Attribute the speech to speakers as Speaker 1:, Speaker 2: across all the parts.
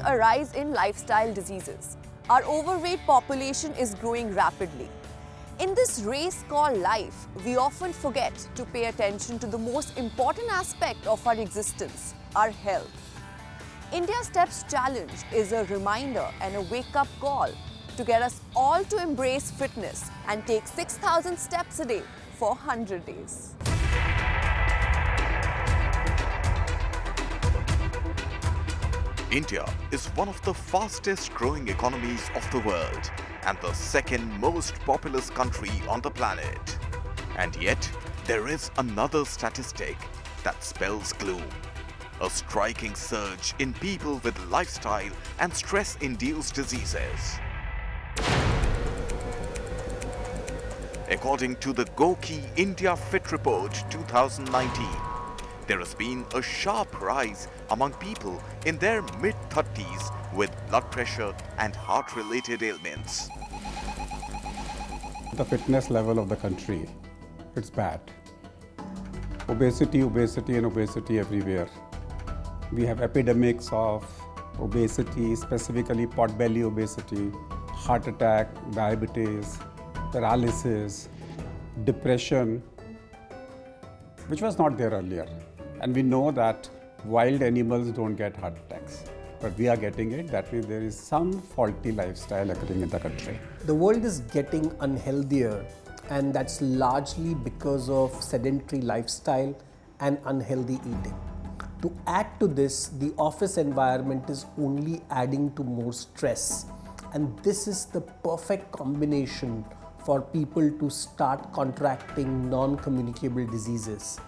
Speaker 1: a rise in lifestyle diseases. Our overweight population is growing rapidly. In this race called life, we often forget to pay attention to the most important aspect of our existence, our health. India Steps Challenge is a reminder and a wake-up call to get us all to embrace fitness and take 6,000 steps a day for 100 days.
Speaker 2: India is one of the fastest growing economies of the world and the second most populous country on the planet. And yet, there is another statistic that spells gloom. A striking surge in people with lifestyle and stress-induced diseases. According to the Goki India Fit Report 2019, there has been a sharp rise among people in their mid-30s with blood pressure and heart-related ailments.
Speaker 3: The fitness level of the country, it's bad. Obesity and obesity everywhere. We have epidemics of obesity, specifically pot belly obesity, heart attack, diabetes, paralysis, depression, which was not there earlier. And we know that wild animals don't get heart attacks, but we are getting it. That means there is some faulty lifestyle occurring in the country.
Speaker 4: The world is getting unhealthier, and that's largely because of sedentary lifestyle and unhealthy eating. To add to this, the office environment is only adding to more stress, and this is the perfect combination for people to start contracting non-communicable diseases.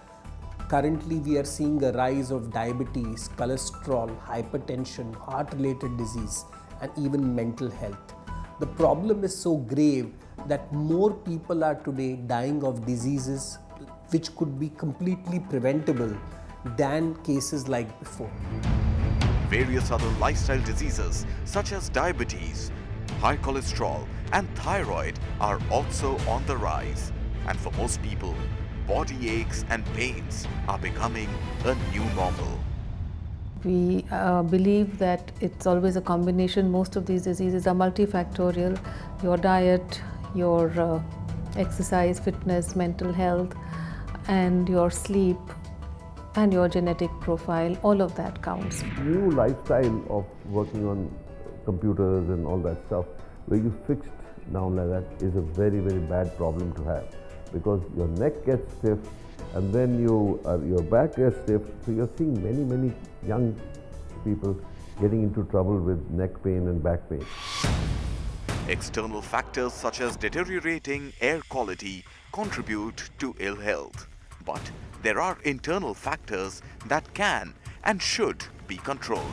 Speaker 4: Currently, we are seeing a rise of diabetes, cholesterol, hypertension, heart-related disease, and even mental health. The problem is so grave that more people are today dying of diseases which could be completely preventable than cases like before.
Speaker 2: Various other lifestyle diseases such as diabetes, high cholesterol, and thyroid are also on the rise. And for most people, body aches and pains are becoming a new normal.
Speaker 5: We believe that it's always a combination. Most of these diseases are multifactorial. Your diet, your exercise, fitness, mental health, and your sleep, and your genetic profile, all of that counts.
Speaker 6: New lifestyle of working on computers and all that stuff, where you fixed down like that, is a very, very bad problem to have, because your neck gets stiff and then your back gets stiff. So you're seeing many young people getting into trouble with neck pain and back pain.
Speaker 2: External factors such as deteriorating air quality contribute to ill health. But there are internal factors that can and should be controlled.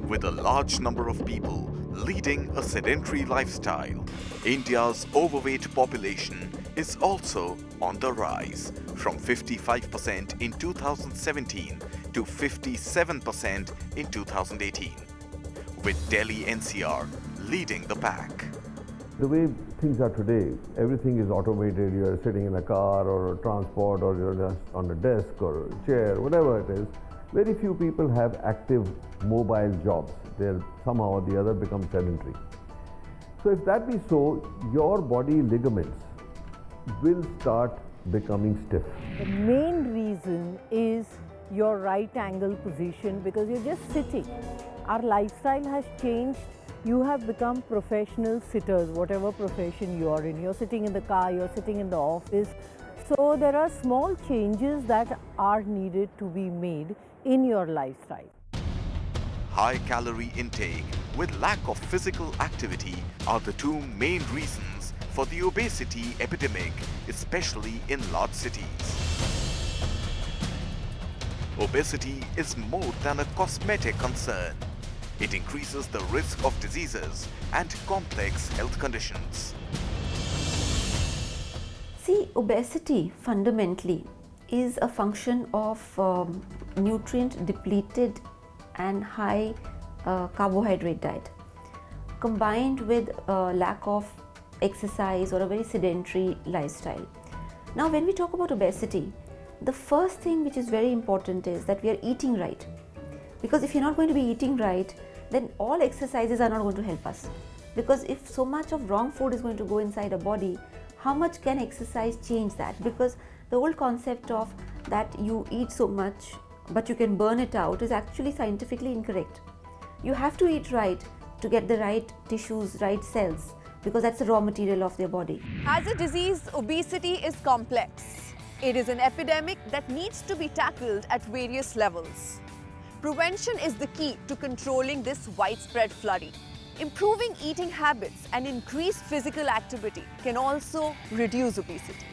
Speaker 2: With a large number of people leading a sedentary lifestyle, India's overweight population is also on the rise, from 55% in 2017 to 57% in 2018, with Delhi NCR leading the pack.
Speaker 6: The way things are today, everything is automated. You're sitting in a car or a transport, or you're just on a desk or a chair, whatever it is. Very few people have active mobile jobs. They're somehow or the other become sedentary. So if that be so, your body ligaments will start becoming stiff.
Speaker 7: The main reason is your right angle position, because you're just sitting. Our lifestyle has changed. You have become professional sitters, whatever profession you are in. You're sitting in the car, you're sitting in the office. So there are small changes that are needed to be made in your lifestyle.
Speaker 2: High calorie intake with lack of physical activity are the two main reasons for the obesity epidemic, especially in large cities. Obesity is more than a cosmetic concern. It increases the risk of diseases and complex health conditions.
Speaker 8: See, obesity fundamentally is a function of nutrient depleted and high carbohydrate diet, combined with lack of exercise or a very sedentary lifestyle. Now, when we talk about obesity, the first thing which is very important is that we are eating right. Because if you're not going to be eating right, then all exercises are not going to help us. Because if so much of wrong food is going to go inside a body, how much can exercise change that? Because the whole concept of that you eat so much but you can burn it out is actually scientifically incorrect. You have to eat right to get the right tissues, right cells, because that's the raw material of their body.
Speaker 1: As a disease, obesity is complex. It is an epidemic that needs to be tackled at various levels. Prevention is the key to controlling this widespread flurry. Improving eating habits and increased physical activity can also reduce obesity.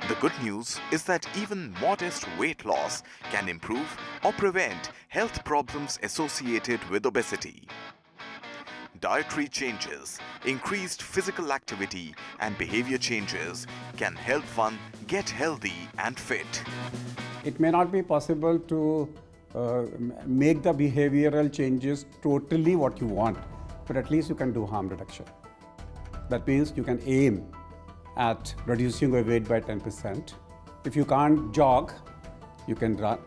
Speaker 2: The good news is that even modest weight loss can improve or prevent health problems associated with obesity. Dietary changes, increased physical activity, and behavior changes can help one get healthy and fit.
Speaker 3: It may not be possible to make the behavioral changes totally what you want, but at least you can do harm reduction. That means you can aim at reducing your weight by 10%. If you can't jog, you can run.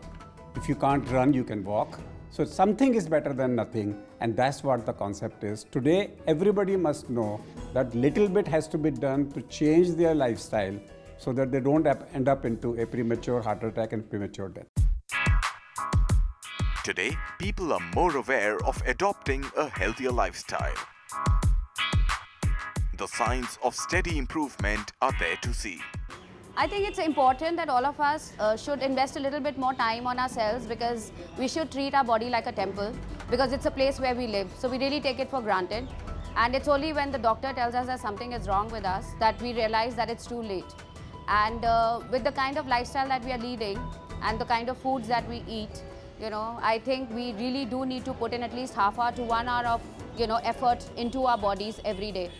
Speaker 3: If you can't run, you can walk. So something is better than nothing, and that's what the concept is. Today, everybody must know that little bit has to be done to change their lifestyle so that they don't end up into a premature heart attack and premature death.
Speaker 2: Today, people are more aware of adopting a healthier lifestyle. The signs of steady improvement are there to see.
Speaker 9: I think it's important that all of us should invest a little bit more time on ourselves, because we should treat our body like a temple, because it's a place where we live. So we really take it for granted. And it's only when the doctor tells us that something is wrong with us that we realize that it's too late. And with the kind of lifestyle that we are leading and the kind of foods that we eat, I think we really do need to put in at least half hour to 1 hour of, effort into our bodies every day.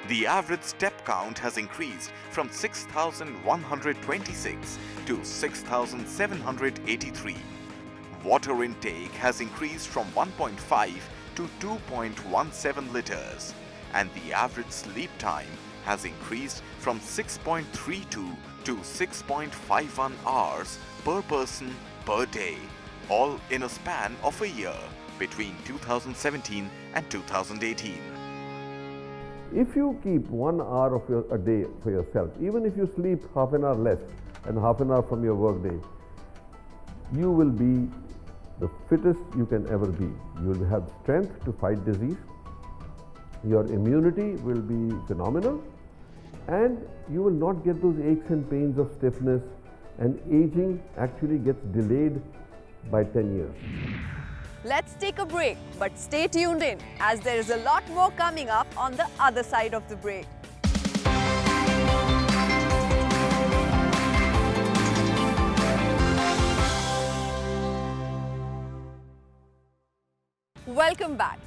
Speaker 2: The average step count has increased from 6,126 to 6,783. Water intake has increased from 1.5 to 2.17 liters, and the average sleep time has increased from 6.32 to 6.51 hours per person per day, all in a span of a year between 2017 and 2018.
Speaker 6: If you keep 1 hour of a day for yourself, even if you sleep half an hour less and half an hour from your work day, you will be the fittest you can ever be. You will have strength to fight disease, your immunity will be phenomenal, and you will not get those aches and pains of stiffness, and aging actually gets delayed by 10 years.
Speaker 1: Let's take a break, but stay tuned in as there is a lot more coming up on the other side of the break. Welcome back.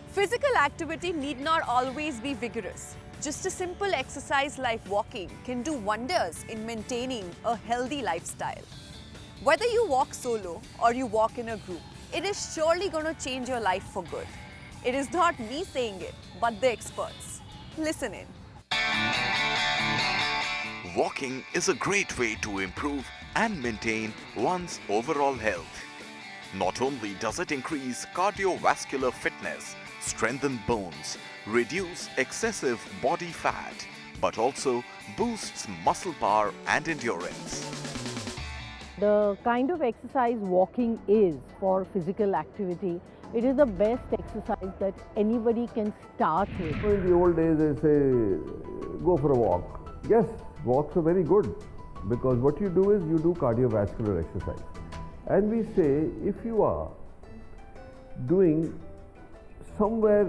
Speaker 1: Physical activity need not always be vigorous. Just a simple exercise like walking can do wonders in maintaining a healthy lifestyle. Whether you walk solo or you walk in a group, it is surely going to change your life for good. It is not me saying it, but the experts. Listen in.
Speaker 2: Walking is a great way to improve and maintain one's overall health. Not only does it increase cardiovascular fitness, strengthen bones, reduce excessive body fat, but also boosts muscle power and endurance.
Speaker 7: The kind of exercise walking is for physical activity, it is the best exercise that anybody can start with.
Speaker 6: In the old days, they say, go for a walk. Yes, walks are very good, because what you do is you do cardiovascular exercise. And we say, if you are doing somewhere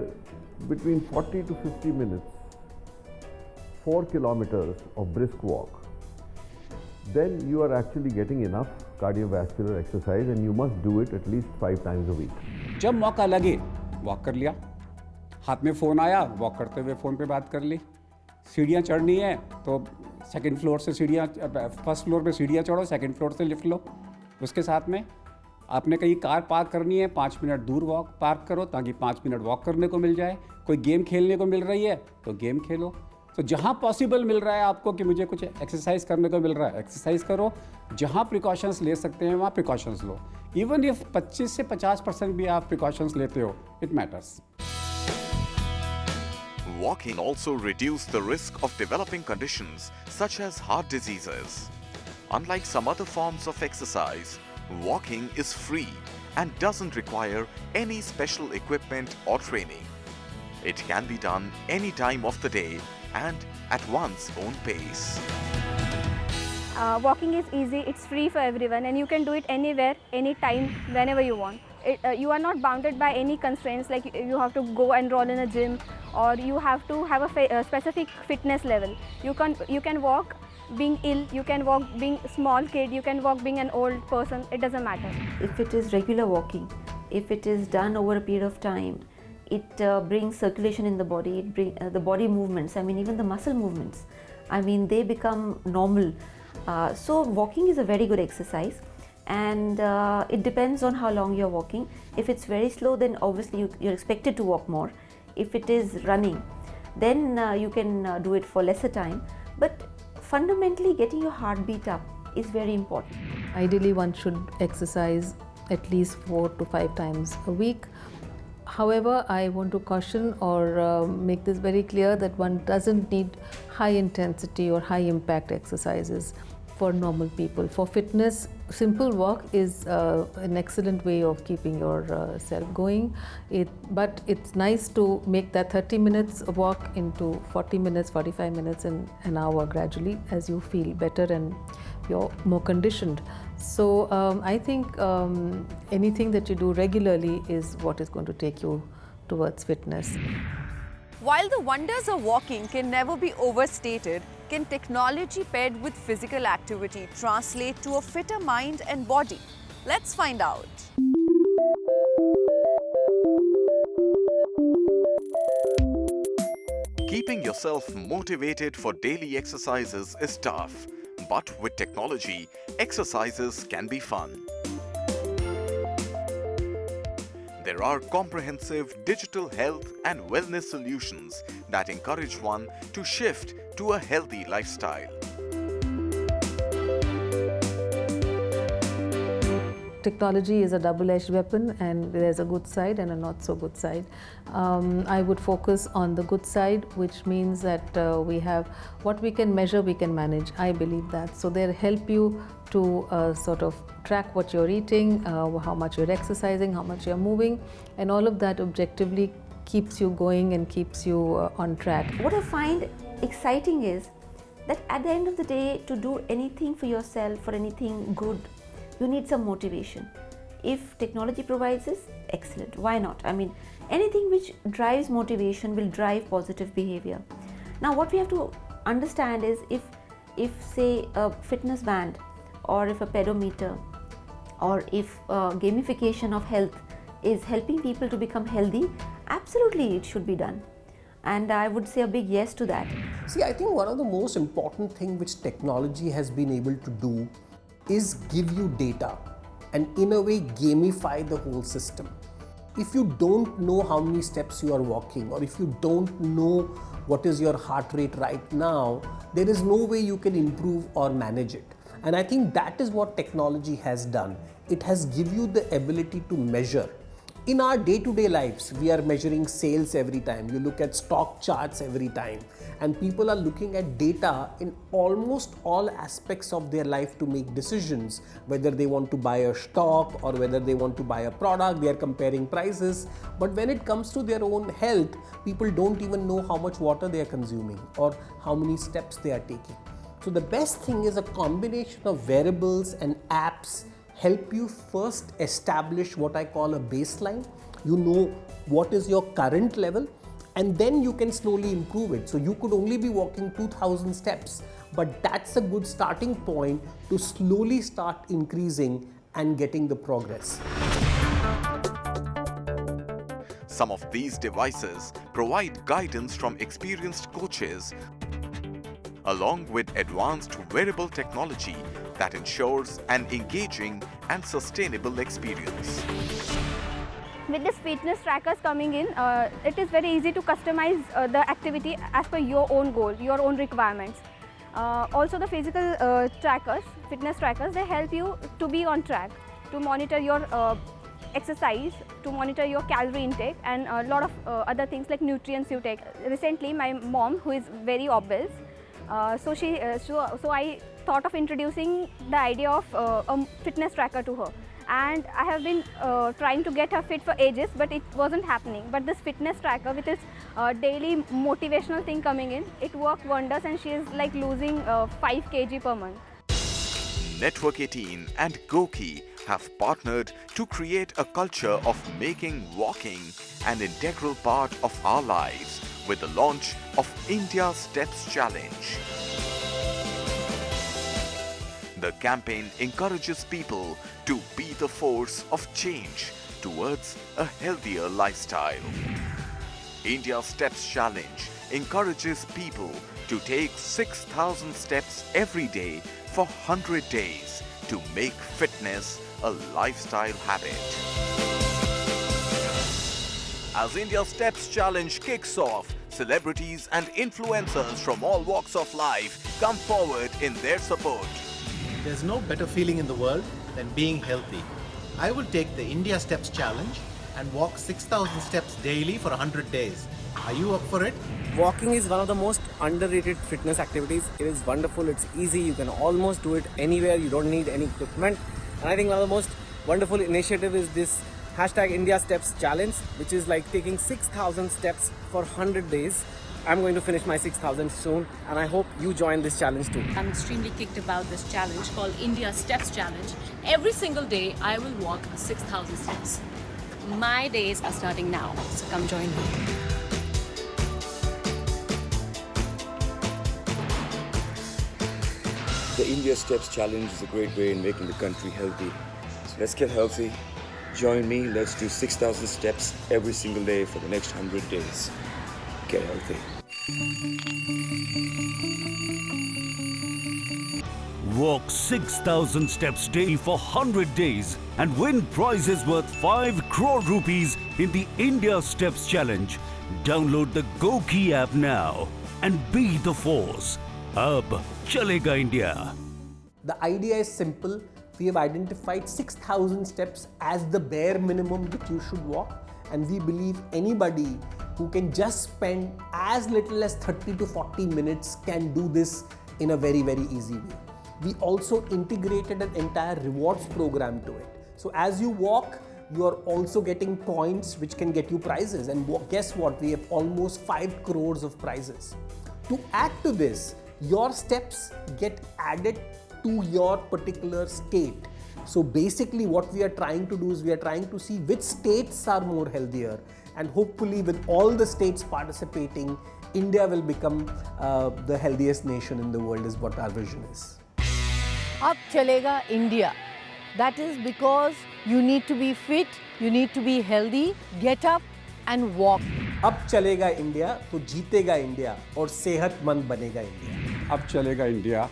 Speaker 6: between 40 to 50 minutes, 4 kilometers of brisk walk, then you are actually getting enough cardiovascular exercise, and you must do it at least 5 times a week.
Speaker 3: जब मौका लगे walk कर लिया, हाथ में phone आया walk करते हुए फ़ोन पे बात कर ली, सीढ़ियाँ चढ़नी है तो सेकंड फ्लोर से सीढ़ियाँ, फर्स्ट फ्लोर पे सीढ़ियाँ चढ़ो, सेकंड फ्लोर से लिफ्ट लो. उसके साथ में आपने कहीं कार पार्क करनी है, 5 मिनट दूर वॉक पार्क करो ताकि 5 मिनट वॉक करने को मिल जाए. कोई गेम खेलने को मिल रही है तो गेम खेलो. तो जहाँ पॉसिबल मिल रहा है आपको कि मुझे कुछ एक्सरसाइज करने को मिल रहा है, एक्सरसाइज करो. जहाँ प्रिकॉशंस ले सकते हैं वहाँ प्रिकॉशंस लो. इवन इफ 25 से 50% भी आप प्रिकॉशंस लेते हो, it matters.
Speaker 2: Walking also reduces the risk of developing conditions such as heart diseases. Unlike some other forms of exercise, walking is free and doesn't require any special equipment or training. It can be done any time of the day and at one's own pace.
Speaker 10: Walking is easy, it's free for everyone, and you can do it anywhere, anytime, whenever you want. You are not bounded by any constraints like you have to go and roll in a gym, or you have to have a specific fitness level. You can walk being ill, you can walk being small kid, you can walk being an old person, it doesn't matter.
Speaker 8: If it is regular walking, if it is done over a period of time, it brings circulation in the body, it brings the body movements, even the muscle movements, they become normal. So walking is a very good exercise, and it depends on how long you're walking. If it's very slow, then obviously you're expected to walk more. If it is running, then you can do it for lesser time, but fundamentally getting your heartbeat up is very important.
Speaker 5: Ideally, one should exercise at least 4 to 5 times a week. However, I want to caution or make this very clear that one doesn't need high intensity or high impact exercises for normal people. For fitness, simple walk is an excellent way of keeping yourself going. But it's nice to make that 30 minutes walk into 40 minutes, 45 minutes and an hour gradually as you feel better and you're more conditioned. So I think anything that you do regularly is what is going to take you towards fitness.
Speaker 1: While the wonders of walking can never be overstated, can technology paired with physical activity translate to a fitter mind and body? Let's find out.
Speaker 2: Keeping yourself motivated for daily exercises is tough, but with technology, exercises can be fun. There are comprehensive digital health and wellness solutions that encourage one to shift to a healthy lifestyle.
Speaker 5: Technology is a double-edged weapon, and there's a good side and a not so good side. I would focus on the good side, which means that we have what we can measure, we can manage. I believe that. So they help you to sort of track what you're eating, how much you're exercising, how much you're moving, and all of that objectively keeps you going and keeps you on track.
Speaker 8: What I find exciting is that at the end of the day, to do anything for yourself, for anything good, you need some motivation. If technology provides this, excellent. Why not? Anything which drives motivation will drive positive behavior. Now, what we have to understand is if say a fitness band, or if a pedometer, or if gamification of health is helping people to become healthy, absolutely it should be done. And I would say a big yes to that.
Speaker 4: See, I think one of the most important things which technology has been able to do is give you data and in a way gamify the whole system. If you don't know how many steps you are walking, or if you don't know what is your heart rate right now, there is no way you can improve or manage it. And I think that is what technology has done. It has given you the ability to measure. In our day-to-day lives, we are measuring sales every time. You look at stock charts every time. And people are looking at data in almost all aspects of their life to make decisions, whether they want to buy a stock or whether they want to buy a product, they are comparing prices. But when it comes to their own health, people don't even know how much water they are consuming or how many steps they are taking. So the best thing is a combination of wearables and apps help you first establish what I call a baseline. You know what is your current level, and then you can slowly improve it. So you could only be walking 2,000 steps, but that's a good starting point to slowly start increasing and getting the progress.
Speaker 2: Some of these devices provide guidance from experienced coaches, along with advanced wearable technology that ensures an engaging and sustainable experience.
Speaker 10: with this fitness trackers coming in, it is very easy to customize the activity as per your own goal, your own requirements. Also the physical trackers, fitness trackers, they help you to be on track, to monitor your exercise, to monitor your calorie intake and a lot of other things like nutrients you take. Recently my mom, who is very obese, so I thought of introducing the idea of a fitness tracker to her. And I have been trying to get her fit for ages, but it wasn't happening. But this fitness tracker with its daily motivational thing coming in, it worked wonders and she is like losing 5 kg per month.
Speaker 2: Network 18 and Goki have partnered to create a culture of making walking an integral part of our lives with the launch of India Steps Challenge. The campaign encourages people to be the force of change towards a healthier lifestyle. India Steps Challenge encourages people to take 6,000 steps every day for 100 days to make fitness a lifestyle habit. As India Steps Challenge kicks off, celebrities and influencers from all walks of life come forward in their support.
Speaker 11: There's no better feeling in the world than being healthy. I will take the India Steps Challenge and walk 6,000 steps daily for 100 days. Are you up for it?
Speaker 12: Walking is one of the most underrated fitness activities. It is wonderful, it's easy, you can almost do it anywhere, you don't need any equipment. And I think one of the most wonderful initiative is this hashtag India Steps Challenge, which is like taking 6,000 steps for 100 days. I'm going to finish my 6,000 soon and I hope you join this challenge too.
Speaker 13: I'm extremely kicked about this challenge called India Steps Challenge. Every single day I will walk 6,000 steps. My days are starting now, so come join me.
Speaker 14: The India Steps Challenge is a great way in making the country healthy. So let's get healthy. Join me, let's do 6,000 steps every single day for the next 100 days. Get healthy.
Speaker 15: Walk 6,000 steps daily for 100 days and win prizes worth 5 crore rupees in the India Steps Challenge. Download the Goki app now and be the force. Ab Chalega India.
Speaker 4: The idea is simple. We have identified 6,000 steps as the bare minimum that you should walk, and we believe anybody who can just spend as little as 30 to 40 minutes can do this in a very, very easy way. We also integrated an entire rewards program to it. So as you walk, you are also getting points which can get you prizes, and guess what? We have almost 5 crores of prizes. To add to this, your steps get added to your particular state. So basically what we are trying to do is we are trying to see which states are more healthier, and hopefully with all the states participating, India will become the healthiest nation in the world is what our vision is.
Speaker 7: Ab Chalega India. That is because you need to be fit, you need to be healthy, get up and walk.
Speaker 4: अब चलेगा India तो जीतेगा India और सेहतमंद बनेगा India.
Speaker 3: अब चलेगा India,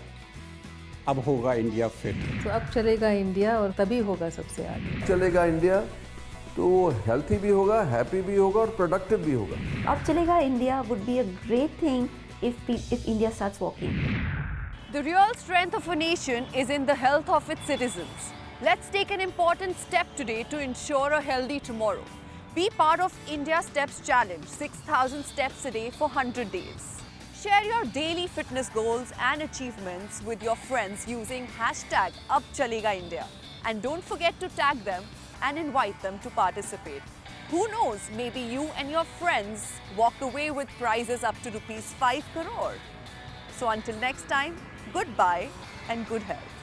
Speaker 3: अब होगा इंडिया फिट.
Speaker 5: तो अब चलेगा इंडिया और तभी होगा सबसे आगे.
Speaker 6: चलेगा इंडिया तो वो हेल्थी भी होगा, हैप्पी भी होगा और प्रोडक्टिव भी होगा.
Speaker 8: अब चलेगा India would be a great thing if India starts walking.
Speaker 1: The real strength of a nation is in the health of its citizens. Let's take an important step today to ensure a healthy tomorrow. Be part of India Steps Challenge, 6,000 steps a day for 100 days. Share your daily fitness goals and achievements with your friends using hashtag #UpChalegaIndia. And don't forget to tag them and invite them to participate. Who knows, maybe you and your friends walk away with prizes up to ₹5 crore. So until next time, goodbye and good health.